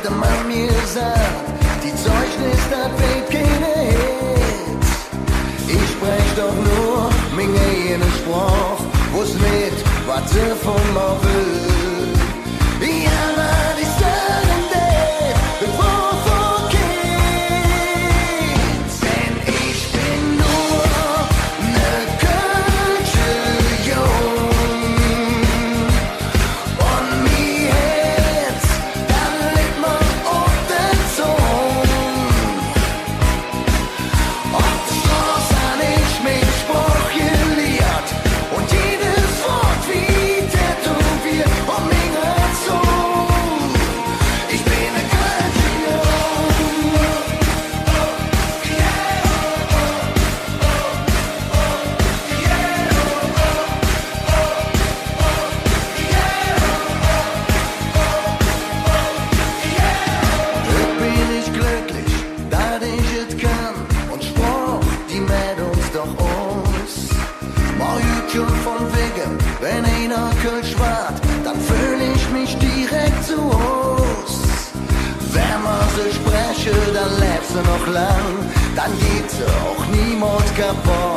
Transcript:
der Mann mir sagt, die Zeugnis, das weht keine Hit. Ich sprech doch nur meine eigene Sprache, wo's nicht, was sie von mir will. Ja, man, die sagen das, wovon geht's? Denn ich bin nur ne Kölsche Jung. Und mir Herz, dann liegt man auf der Zunge. Auf der Straße han ich mit Spruch gelehrt und jedes Wort wie tätowiert um mich herum. Ich bin ne Kölsche Jung. Heute bin ich glücklich, dass ich es kann und sprach, die mäht uns doch aus. Mal Jütchen von wegen, wenn einer Kölsch wart, dann fühl ich mich direkt zu Haus. Wenn man sie spreche, dann lebst du noch lang, dann geht sie auch niemals kaputt.